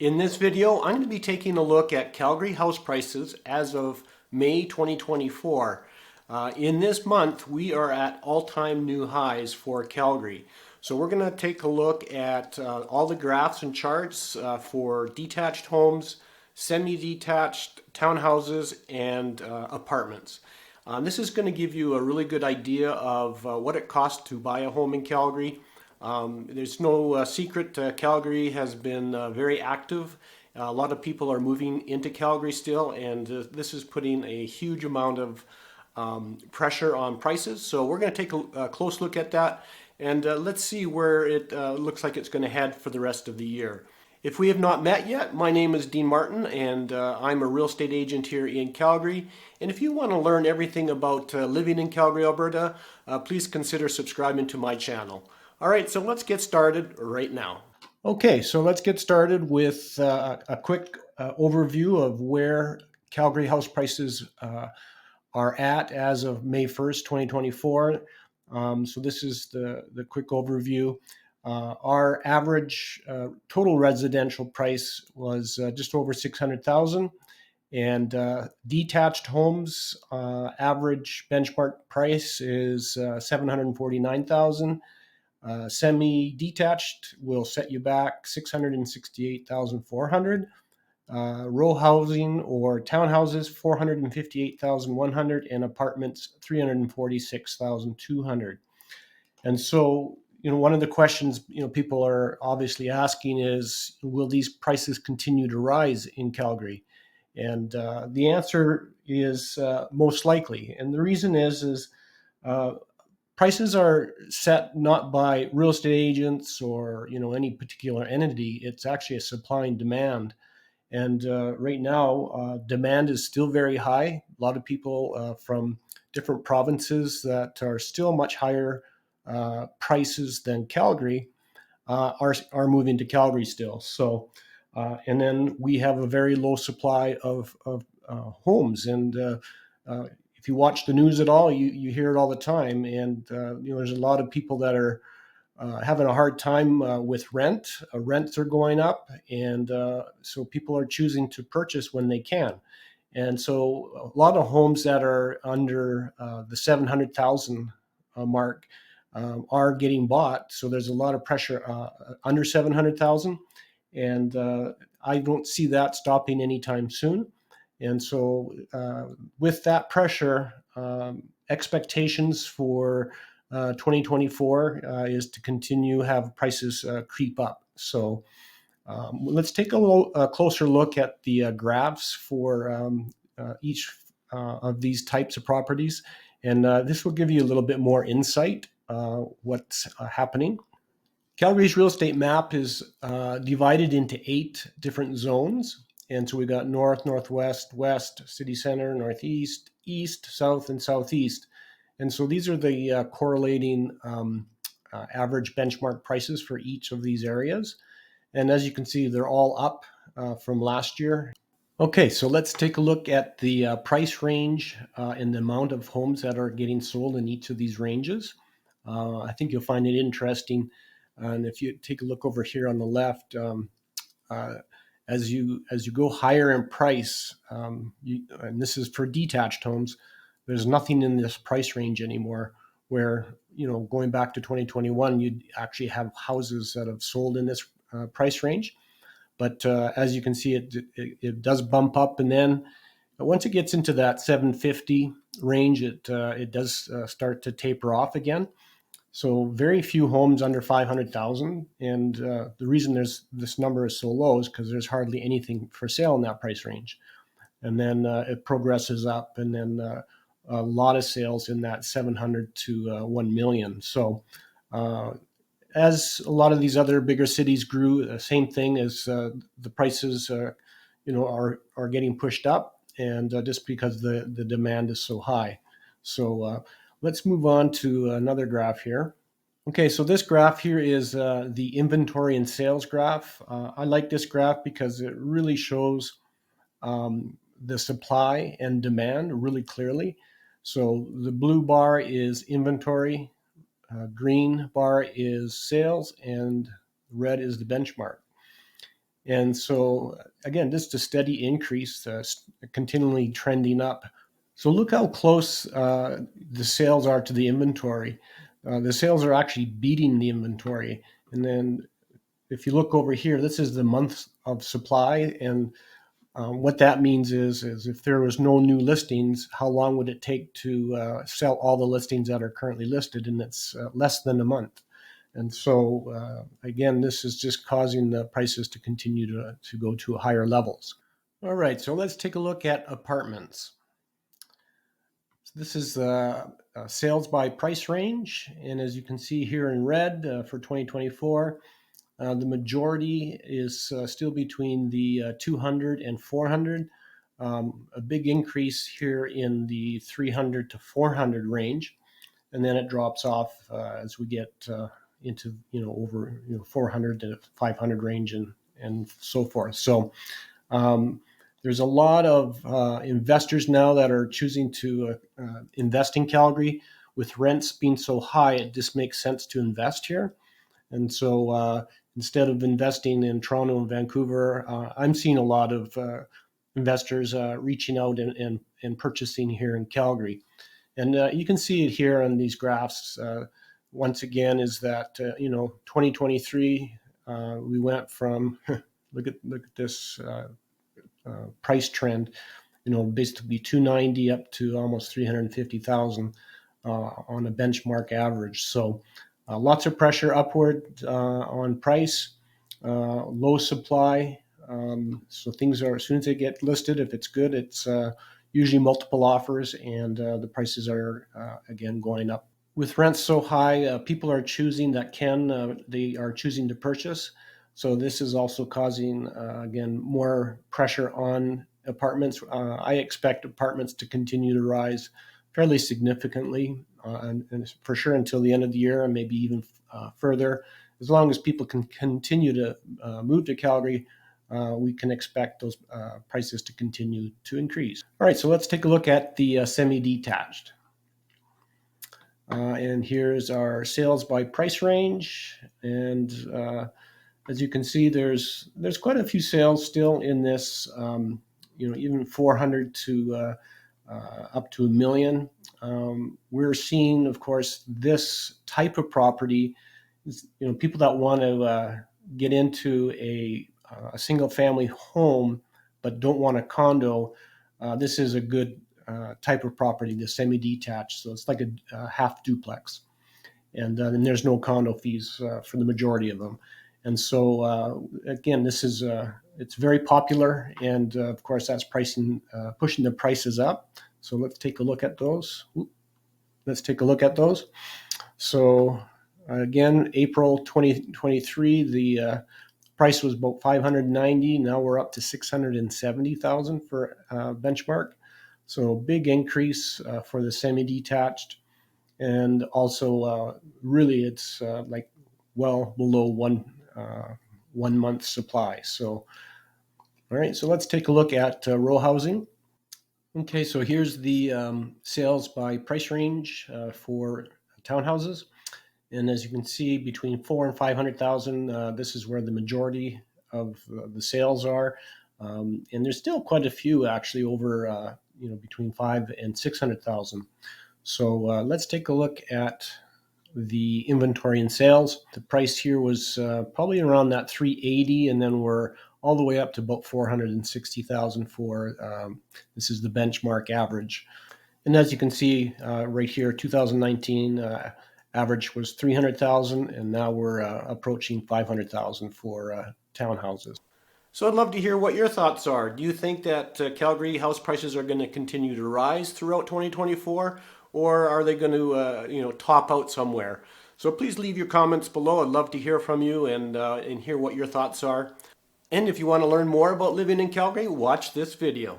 In this video, I'm going to be taking a look at Calgary house prices as of May 2024. In this month, we are at all-time new highs for Calgary. So we're going to take a look at all the graphs and charts for detached homes, semi-detached townhouses, and apartments. This is going to give you a really good idea of what it costs to buy a home in Calgary. There's no secret, Calgary has been very active. A lot of people are moving into Calgary still, and this is putting a huge amount of pressure on prices. So we're going to take a close look at that, and let's see where it looks like it's going to head for the rest of the year. If we have not met yet, my name is Dean Martin, and I'm a real estate agent here in Calgary. And if you want to learn everything about living in Calgary, Alberta, please consider subscribing to my channel. All right, so let's get started right now. Okay, so let's get started with a quick overview of where Calgary house prices are at as of May 1st, 2024. So this is the quick overview. Our average total residential price was just over 600,000, and detached homes average benchmark price is 749,000. Semi-detached will set you back 668,400. Row housing or townhouses 458,100, and apartments 346,200. And so, one of the questions people are obviously asking is, will these prices continue to rise in Calgary? And the answer is most likely. And the reason is prices are set not by real estate agents or any particular entity. It's actually a supply and demand. And right now, demand is still very high. A lot of people from different provinces that are still much higher prices than Calgary are moving to Calgary still. So, and then we have a very low supply of homes. And if you watch the news at all, you hear it all the time. And there's a lot of people that are having a hard time with rent. Rents are going up, and so people are choosing to purchase when they can. And so a lot of homes that are under the 700,000 mark are getting bought. So there's a lot of pressure under 700,000, and I don't see that stopping anytime soon. And so with that pressure, expectations for 2024 is to continue have prices creep up. So let's take a closer look at the graphs for each of these types of properties. And this will give you a little bit more insight what's happening. Calgary's real estate map is divided into 8 different zones. And so we got north, northwest, west, city center, northeast, east, south, and southeast. And so these are the correlating average benchmark prices for each of these areas. And as you can see, they're all up from last year. Okay, so let's take a look at the price range and the amount of homes that are getting sold in each of these ranges. I think you'll find it interesting. And if you take a look over here on the left, as you go higher in price, and this is for detached homes, there's nothing in this price range anymore. Where going back to 2021, you'd actually have houses that have sold in this price range. But as you can see, it does bump up, and then once it gets into that 750 range, it does start to taper off again. So very few homes under 500,000, and the reason this number is so low is because there's hardly anything for sale in that price range. And then it progresses up, and then a lot of sales in that 700 to 1 million. So as a lot of these other bigger cities grew, the same thing as the prices are getting pushed up, and just because the demand is so high. So let's move on to another graph here. Okay, so this graph here is the inventory and sales graph. I like this graph because it really shows the supply and demand really clearly. So the blue bar is inventory, green bar is sales, and red is the benchmark. And so, again, just a steady increase, continually trending up. So look how close the sales are to the inventory. The sales are actually beating the inventory. And then if you look over here, this is the month of supply. And what that means is if there was no new listings, how long would it take to sell all the listings that are currently listed? And it's less than a month. And so, again, this is just causing the prices to continue to go to higher levels. All right, so let's take a look at apartments. So this is sales by price range. And as you can see here in red for 2024, the majority is still between the 200 and 400. A big increase here in the 300 to 400 range. And then it drops off as we get into over 400 to 500 range and so forth. So there's a lot of investors now that are choosing to invest in Calgary. With rents being so high, it just makes sense to invest here. And so instead of investing in Toronto and Vancouver, I'm seeing a lot of investors reaching out and purchasing here in Calgary. And you can see it here on these graphs. Once again, is that 2023 we went from look at this price trend, basically 290 up to almost 350,000 on a benchmark average. So lots of pressure upward on price, low supply. So things are, as soon as they get listed, if it's good, it's usually multiple offers, and the prices are again going up. With rents so high, people are choosing they are choosing to purchase. So this is also causing again more pressure on apartments. I expect apartments to continue to rise fairly significantly, and for sure until the end of the year, and maybe even further. As long as people can continue to move to Calgary, we can expect those prices to continue to increase. All right, so let's take a look at the semi-detached. And here's our sales by price range. And as you can see, there's quite a few sales still in this, even 400 to up to $1 million. We're seeing, of course, this type of property is, people that want to get into a single family home but don't want a condo. This is a good type of property, the semi-detached. So it's like a half duplex, and there's no condo fees for the majority of them. And so again, this is it's very popular, and of course that's pushing the prices up. So let's take a look at those. So again, April 2023, the price was about 590. Now we're up to 670,000 for benchmark. So big increase for the semi-detached, and also really it's like well below one month supply. So all right, so let's take a look at row housing. Okay, so here's the sales by price range for townhouses. And as you can see, between 400,000 and 500,000, this is where the majority of the sales are. And there's still quite a few actually over, between 500,000 and 600,000. So let's take a look at the inventory and sales. The price here was probably around that 380, and then we're all the way up to about 460,000 for this is the benchmark average. And as you can see right here, 2019 average was 300,000, and now we're approaching 500,000 for townhouses. So I'd love to hear what your thoughts are. Do you think that Calgary house prices are going to continue to rise throughout 2024, or are they going to top out somewhere? So please leave your comments below. I'd love to hear from you and hear what your thoughts are. And if you want to learn more about living in Calgary, watch this video.